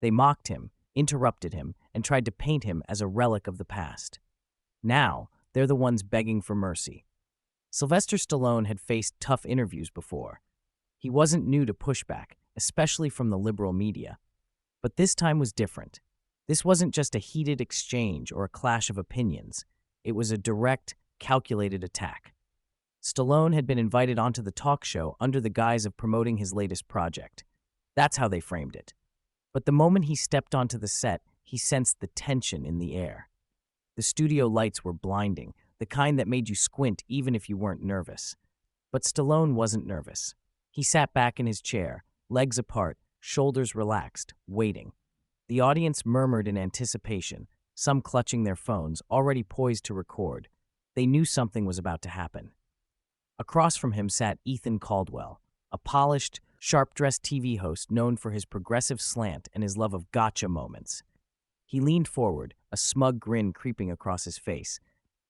They mocked him, interrupted him, and tried to paint him as a relic of the past. Now, they're the ones begging for mercy. Sylvester Stallone had faced tough interviews before. He wasn't new to pushback, especially from the liberal media. But this time was different. This wasn't just a heated exchange or a clash of opinions. It was a direct, calculated attack. Stallone had been invited onto the talk show under the guise of promoting his latest project. That's how they framed it. But the moment he stepped onto the set, he sensed the tension in the air. The studio lights were blinding, the kind that made you squint even if you weren't nervous. But Stallone wasn't nervous. He sat back in his chair, legs apart, shoulders relaxed, waiting. The audience murmured in anticipation, some clutching their phones, already poised to record. They knew something was about to happen. Across from him sat Ethan Caldwell, a polished, sharp-dressed TV host known for his progressive slant and his love of gotcha moments. He leaned forward, a smug grin creeping across his face.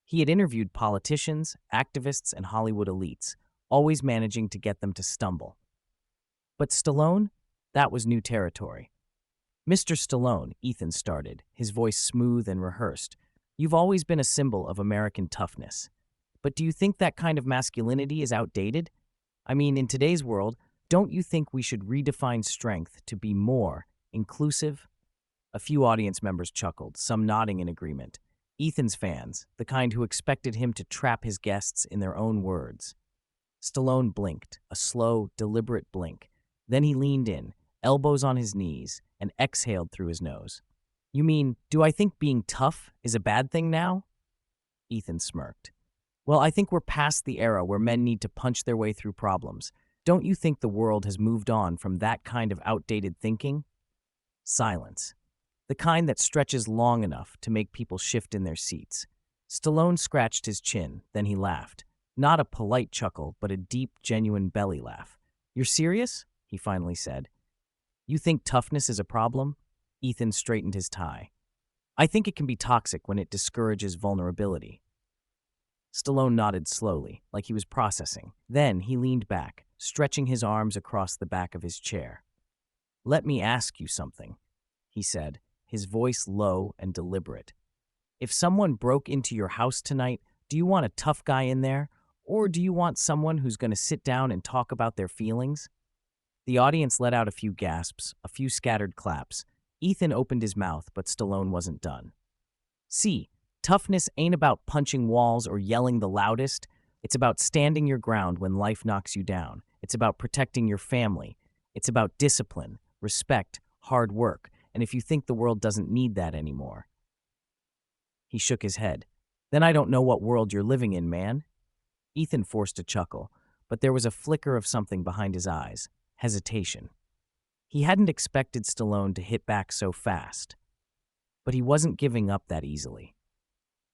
He had interviewed politicians, activists, and Hollywood elites, always managing to get them to stumble. But Stallone? That was new territory. "Mr. Stallone," Ethan started, his voice smooth and rehearsed, "you've always been a symbol of American toughness. But do you think that kind of masculinity is outdated? I mean, in today's world, don't you think we should redefine strength to be more inclusive?" A few audience members chuckled, some nodding in agreement. Ethan's fans, the kind who expected him to trap his guests in their own words. Stallone blinked, a slow, deliberate blink. Then he leaned in, elbows on his knees, and exhaled through his nose. "You mean, do I think being tough is a bad thing now?" Ethan smirked. "Well, I think we're past the era where men need to punch their way through problems. Don't you think the world has moved on from that kind of outdated thinking?" Silence. The kind that stretches long enough to make people shift in their seats. Stallone scratched his chin, then he laughed. Not a polite chuckle, but a deep, genuine belly laugh. "You're serious?" he finally said. "You think toughness is a problem?" Ethan straightened his tie. "I think it can be toxic when it discourages vulnerability." Stallone nodded slowly, like he was processing. Then he leaned back, stretching his arms across the back of his chair. "Let me ask you something," he said, his voice low and deliberate. "If someone broke into your house tonight, do you want a tough guy in there, or do you want someone who's going to sit down and talk about their feelings?" The audience let out a few gasps, a few scattered claps. Ethan opened his mouth, but Stallone wasn't done. "See, toughness ain't about punching walls or yelling the loudest. It's about standing your ground when life knocks you down. It's about protecting your family. It's about discipline, respect, hard work. And if you think the world doesn't need that anymore." He shook his head. "Then I don't know what world you're living in, man." Ethan forced a chuckle, but there was a flicker of something behind his eyes. Hesitation. He hadn't expected Stallone to hit back so fast. But he wasn't giving up that easily.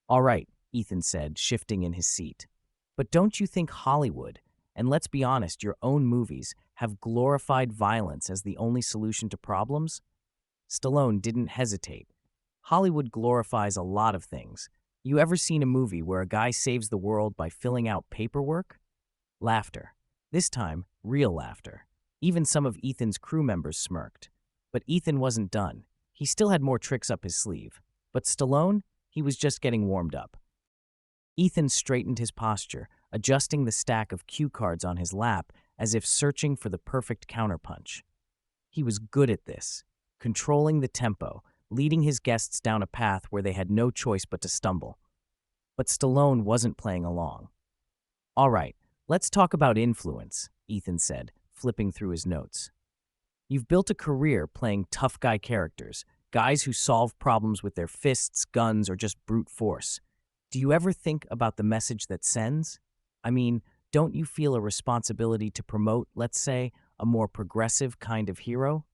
"All right," Ethan said, shifting in his seat. "But don't you think Hollywood, and let's be honest, your own movies, have glorified violence as the only solution to problems?" Stallone didn't hesitate. "Hollywood glorifies a lot of things. You ever seen a movie where a guy saves the world by filling out paperwork?" Laughter. This time, real laughter. Even some of Ethan's crew members smirked. But Ethan wasn't done. He still had more tricks up his sleeve. But Stallone, he was just getting warmed up. Ethan straightened his posture, adjusting the stack of cue cards on his lap as if searching for the perfect counterpunch. He was good at this, controlling the tempo, leading his guests down a path where they had no choice but to stumble. But Stallone wasn't playing along. "All right, let's talk about influence," Ethan said, flipping through his notes. "You've built a career playing tough guy characters, guys who solve problems with their fists, guns, or just brute force. Do you ever think about the message that sends? I mean, don't you feel a responsibility to promote, let's say, a more progressive kind of hero?"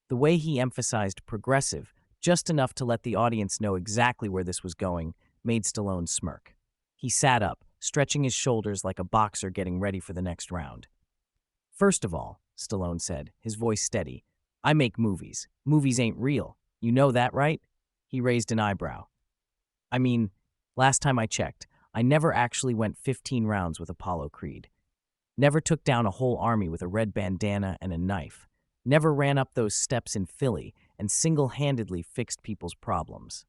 The way he emphasized progressive, just enough to let the audience know exactly where this was going, made Stallone smirk. He sat up, stretching his shoulders like a boxer getting ready for the next round. "First of all," Stallone said, his voice steady, "I make movies. Movies ain't real. You know that, right?" He raised an eyebrow. "I mean, last time I checked, I never actually went 15 rounds with Apollo Creed. Never took down a whole army with a red bandana and a knife. Never ran up those steps in Philly and single-handedly fixed people's problems.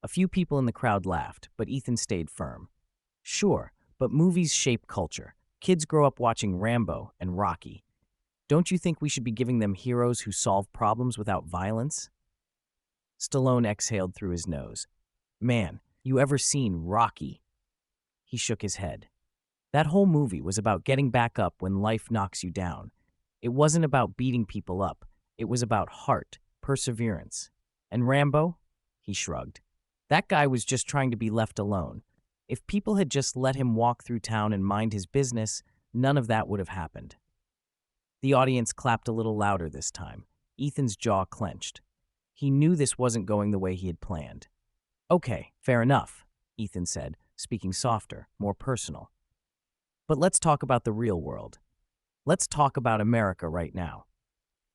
A few people in the crowd laughed, but Ethan stayed firm. Sure, but movies shape culture. Kids grow up watching Rambo and Rocky. Don't you think we should be giving them heroes who solve problems without violence? Stallone exhaled through his nose. Man, you ever seen Rocky? He shook his head. That whole movie was about getting back up when life knocks you down. It wasn't about beating people up. It was about heart, perseverance. And Rambo? He shrugged. That guy was just trying to be left alone. If people had just let him walk through town and mind his business, none of that would have happened. The audience clapped a little louder this time. Ethan's jaw clenched. He knew this wasn't going the way he had planned. Okay, fair enough, Ethan said, speaking softer, more personal. But let's talk about the real world. Let's talk about America right now.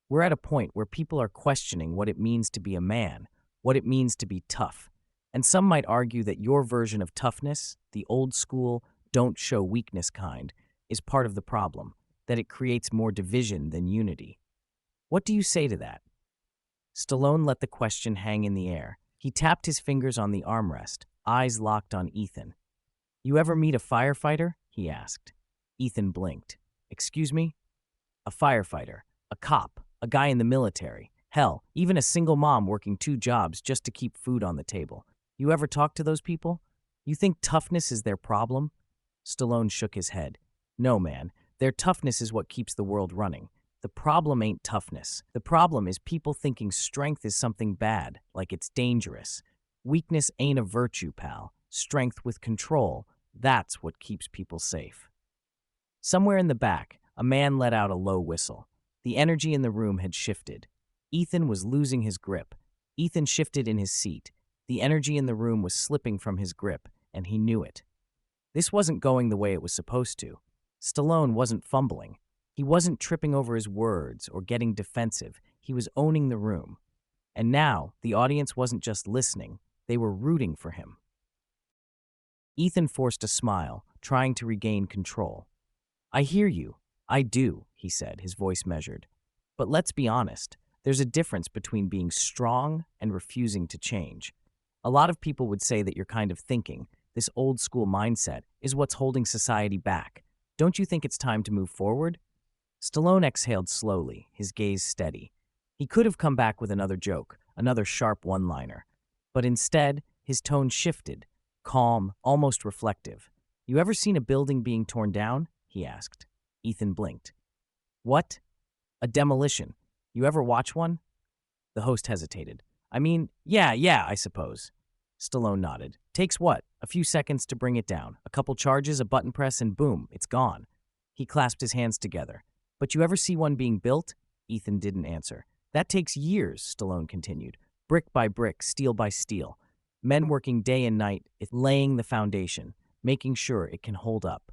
We're at a point where people are questioning what it means to be a man, what it means to be tough. And some might argue that your version of toughness, the old school, don't show weakness kind, is part of the problem, that it creates more division than unity. What do you say to that? Stallone let the question hang in the air. He tapped his fingers on the armrest, eyes locked on Ethan. You ever meet a firefighter? He asked. Ethan blinked. Excuse me? A firefighter, a cop, a guy in the military. Hell, even a single mom working 2 jobs just to keep food on the table. You ever talk to those people? You think toughness is their problem? Stallone shook his head. No, man. Their toughness is what keeps the world running. The problem ain't toughness. The problem is people thinking strength is something bad, like it's dangerous. Weakness ain't a virtue, pal. Strength with control, that's what keeps people safe. Somewhere in the back, a man let out a low whistle. The energy in the room had shifted. Ethan was losing his grip. Ethan shifted in his seat. The energy in the room was slipping from his grip, and he knew it. This wasn't going the way it was supposed to. Stallone wasn't fumbling. He wasn't tripping over his words or getting defensive. He was owning the room. And now, the audience wasn't just listening. They were rooting for him. Ethan forced a smile, trying to regain control. I hear you. I do, he said, his voice measured. But let's be honest. There's a difference between being strong and refusing to change. A lot of people would say that your kind of thinking, this old-school mindset, is what's holding society back. Don't you think it's time to move forward? Stallone exhaled slowly, his gaze steady. He could have come back with another joke, another sharp one-liner. But instead, his tone shifted, calm, almost reflective. You ever seen a building being torn down? He asked. Ethan blinked. What? A demolition. You ever watch one? The host hesitated. I mean, yeah, I suppose. Stallone nodded. Takes what? A few seconds to bring it down. A couple charges, a button press, and boom, it's gone. He clasped his hands together. But you ever see one being built? Ethan didn't answer. That takes years, Stallone continued. Brick by brick, steel by steel. Men working day and night, laying the foundation, making sure it can hold up.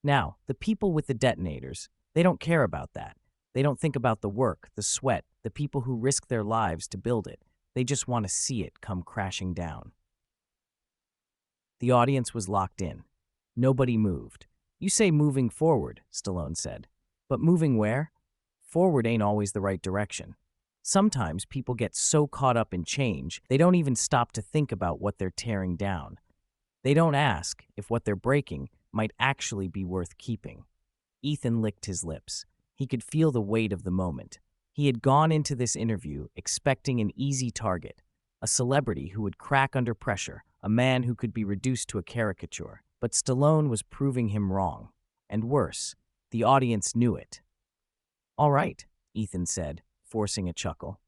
Now, the people with the detonators, they don't care about that. They don't think about the work, the sweat, the people who risk their lives to build it. They just want to see it come crashing down. The audience was locked in. Nobody moved. You say moving forward, Stallone said. But moving where? Forward ain't always the right direction. Sometimes people get so caught up in change, they don't even stop to think about what they're tearing down. They don't ask if what they're breaking might actually be worth keeping. Ethan licked his lips. He could feel the weight of the moment. He had gone into this interview expecting an easy target, a celebrity who would crack under pressure, a man who could be reduced to a caricature. But Stallone was proving him wrong. And worse, the audience knew it. All right, Ethan said, forcing a chuckle.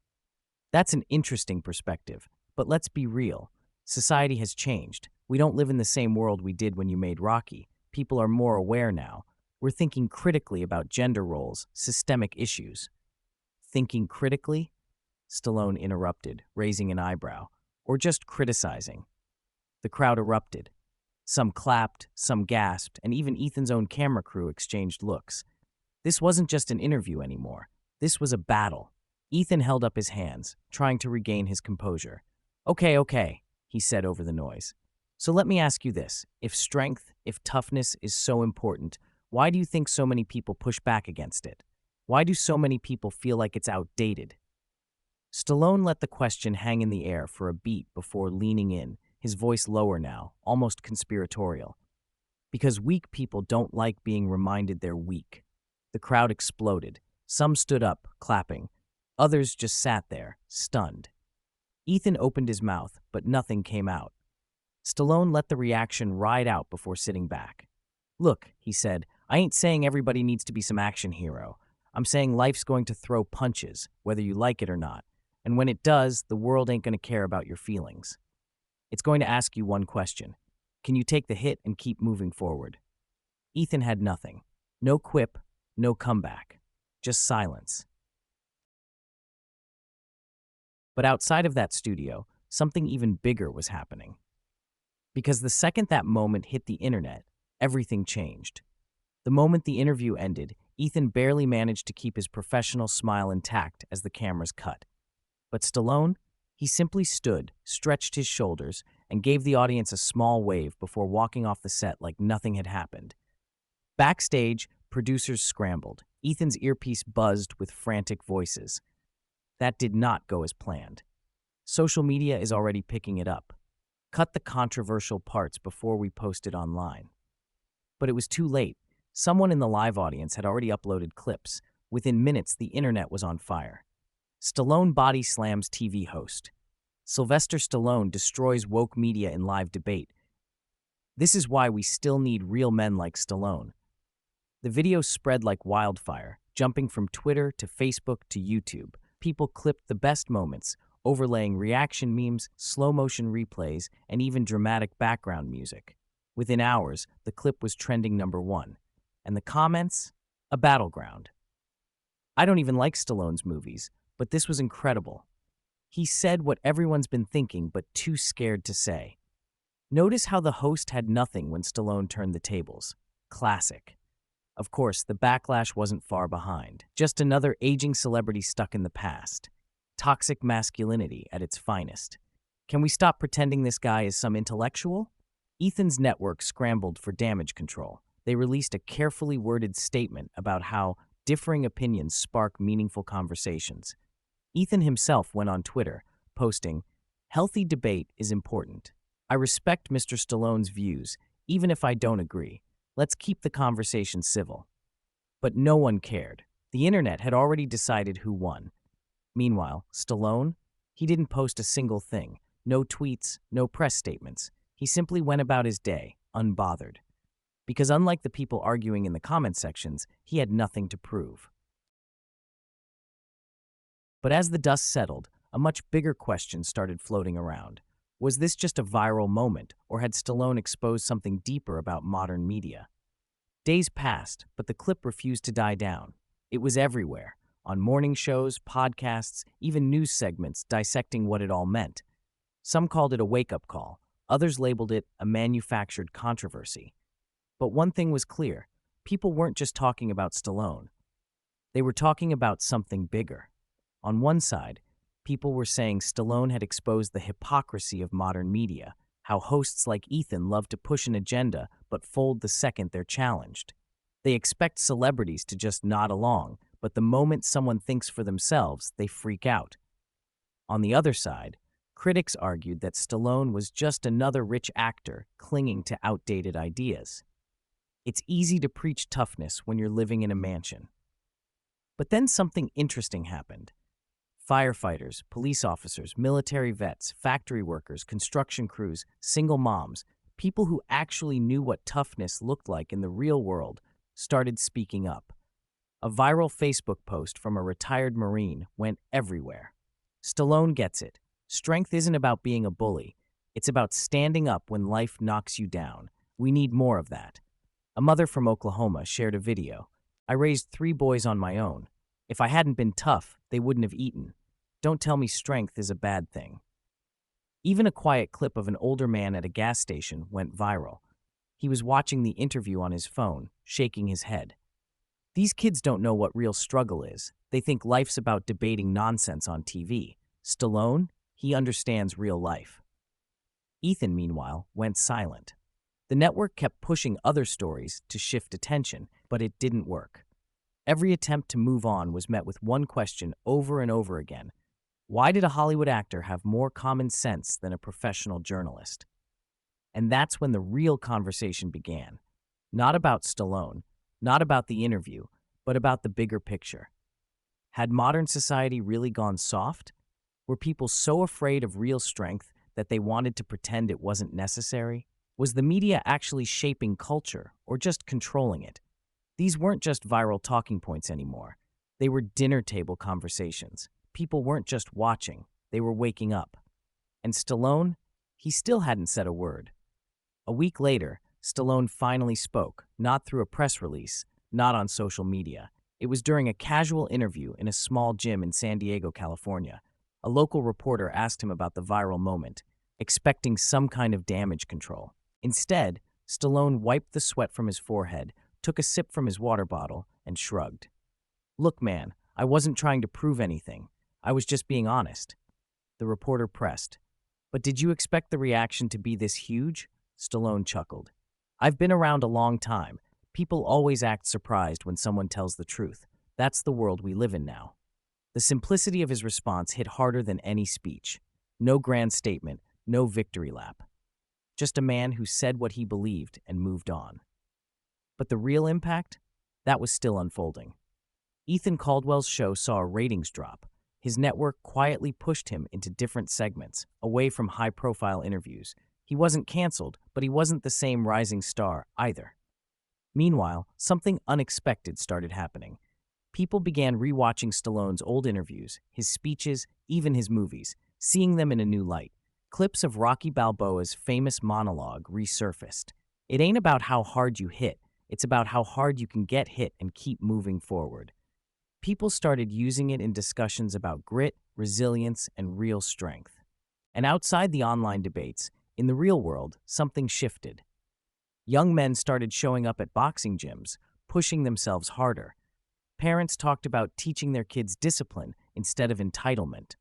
That's an interesting perspective, but let's be real. Society has changed. We don't live in the same world we did when you made Rocky. People are more aware now. We're thinking critically about gender roles, systemic issues. Thinking critically? Stallone interrupted, raising an eyebrow. Or just criticizing. The crowd erupted. Some clapped, some gasped, and even Ethan's own camera crew exchanged looks. This wasn't just an interview anymore. This was a battle. Ethan held up his hands, trying to regain his composure. Okay, he said over the noise. So let me ask you this. If strength, if toughness is so important, why do you think so many people push back against it? Why do so many people feel like it's outdated? Stallone let the question hang in the air for a beat before leaning in, his voice lower now, almost conspiratorial. Because weak people don't like being reminded they're weak. The crowd exploded. Some stood up, clapping. Others just sat there, stunned. Ethan opened his mouth, but nothing came out. Stallone let the reaction ride out before sitting back. "Look," he said, "I ain't saying everybody needs to be some action hero. I'm saying life's going to throw punches, whether you like it or not. And when it does, the world ain't going to care about your feelings. It's going to ask you one question. Can you take the hit and keep moving forward?" Ethan had nothing. No quip, no comeback. Just silence. But outside of that studio, something even bigger was happening. Because the second that moment hit the internet, everything changed. The moment the interview ended, Ethan barely managed to keep his professional smile intact as the cameras cut. But Stallone, he simply stood, stretched his shoulders, and gave the audience a small wave before walking off the set like nothing had happened. Backstage, producers scrambled. Ethan's earpiece buzzed with frantic voices. That did not go as planned. Social media is already picking it up. Cut the controversial parts before we post it online. But it was too late. Someone in the live audience had already uploaded clips. Within minutes, the internet was on fire. Stallone body slams TV host. Sylvester Stallone destroys woke media in live debate. This is why we still need real men like Stallone. The video spread like wildfire, jumping from Twitter to Facebook to YouTube. People clipped the best moments, overlaying reaction memes, slow-motion replays, and even dramatic background music. Within hours, the clip was trending #1. And the comments? A battleground. I don't even like Stallone's movies, but this was incredible. He said what everyone's been thinking but too scared to say. Notice how the host had nothing when Stallone turned the tables. Classic. Of course, the backlash wasn't far behind. Just another aging celebrity stuck in the past. Toxic masculinity at its finest. Can we stop pretending this guy is some intellectual? Ethan's network scrambled for damage control. They released a carefully worded statement about how differing opinions spark meaningful conversations. Ethan himself went on Twitter, posting, "Healthy debate is important. I respect Mr. Stallone's views, even if I don't agree. Let's keep the conversation civil." But no one cared. The internet had already decided who won. Meanwhile, Stallone, he didn't post a single thing. No tweets, no press statements. He simply went about his day, unbothered. Because unlike the people arguing in the comment sections, he had nothing to prove. But as the dust settled, a much bigger question started floating around. Was this just a viral moment, or had Stallone exposed something deeper about modern media? Days passed, but the clip refused to die down. It was everywhere, on morning shows, podcasts, even news segments dissecting what it all meant. Some called it a wake-up call. Others labeled it a manufactured controversy. But one thing was clear. People weren't just talking about Stallone. They were talking about something bigger. On one side, people were saying Stallone had exposed the hypocrisy of modern media, how hosts like Ethan love to push an agenda but fold the second they're challenged. They expect celebrities to just nod along, but the moment someone thinks for themselves, they freak out. On the other side, critics argued that Stallone was just another rich actor clinging to outdated ideas. It's easy to preach toughness when you're living in a mansion. But then something interesting happened. Firefighters, police officers, military vets, factory workers, construction crews, single moms, people who actually knew what toughness looked like in the real world, started speaking up. A viral Facebook post from a retired Marine went everywhere. Stallone gets it. Strength isn't about being a bully. It's about standing up when life knocks you down. We need more of that. A mother from Oklahoma shared a video. "I raised 3 boys on my own. If I hadn't been tough, they wouldn't have eaten. Don't tell me strength is a bad thing." Even a quiet clip of an older man at a gas station went viral. He was watching the interview on his phone, shaking his head. These kids don't know what real struggle is. They think life's about debating nonsense on TV. Stallone, he understands real life. Ethan, meanwhile, went silent. The network kept pushing other stories to shift attention, but it didn't work. Every attempt to move on was met with one question over and over again. Why did a Hollywood actor have more common sense than a professional journalist? And that's when the real conversation began. Not about Stallone, not about the interview, but about the bigger picture. Had modern society really gone soft? Were people so afraid of real strength that they wanted to pretend it wasn't necessary? Was the media actually shaping culture or just controlling it? These weren't just viral talking points anymore. They were dinner table conversations. People weren't just watching, they were waking up. And Stallone? He still hadn't said a word. A week later, Stallone finally spoke, not through a press release, not on social media. It was during a casual interview in a small gym in San Diego, California. A local reporter asked him about the viral moment, expecting some kind of damage control. Instead, Stallone wiped the sweat from his forehead, took a sip from his water bottle, and shrugged. "Look, man, I wasn't trying to prove anything. I was just being honest." The reporter pressed. "But did you expect the reaction to be this huge?" Stallone chuckled. "I've been around a long time. People always act surprised when someone tells the truth. That's the world we live in now." The simplicity of his response hit harder than any speech. No grand statement, no victory lap. Just a man who said what he believed and moved on. But the real impact? That was still unfolding. Ethan Caldwell's show saw a ratings drop. His network quietly pushed him into different segments, away from high-profile interviews. He wasn't canceled, but he wasn't the same rising star either. Meanwhile, something unexpected started happening. People began rewatching Stallone's old interviews, his speeches, even his movies, seeing them in a new light. Clips of Rocky Balboa's famous monologue resurfaced. "It ain't about how hard you hit, it's about how hard you can get hit and keep moving forward." People started using it in discussions about grit, resilience, and real strength. And outside the online debates, in the real world, something shifted. Young men started showing up at boxing gyms, pushing themselves harder. Parents talked about teaching their kids discipline instead of entitlement.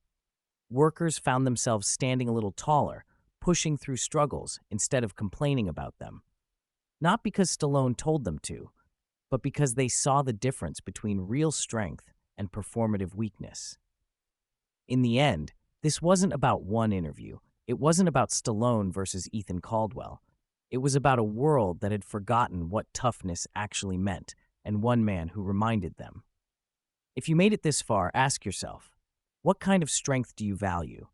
Workers found themselves standing a little taller, pushing through struggles instead of complaining about them. Not because Stallone told them to, but because they saw the difference between real strength and performative weakness. In the end, this wasn't about one interview. It wasn't about Stallone versus Ethan Caldwell. It was about a world that had forgotten what toughness actually meant, and one man who reminded them. If you made it this far, ask yourself, what kind of strength do you value?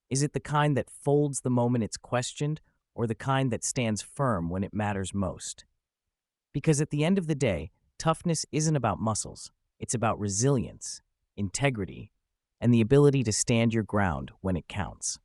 Is it the kind that folds the moment it's questioned, or the kind that stands firm when it matters most? Because at the end of the day, toughness isn't about muscles. It's about resilience, integrity, and the ability to stand your ground when it counts.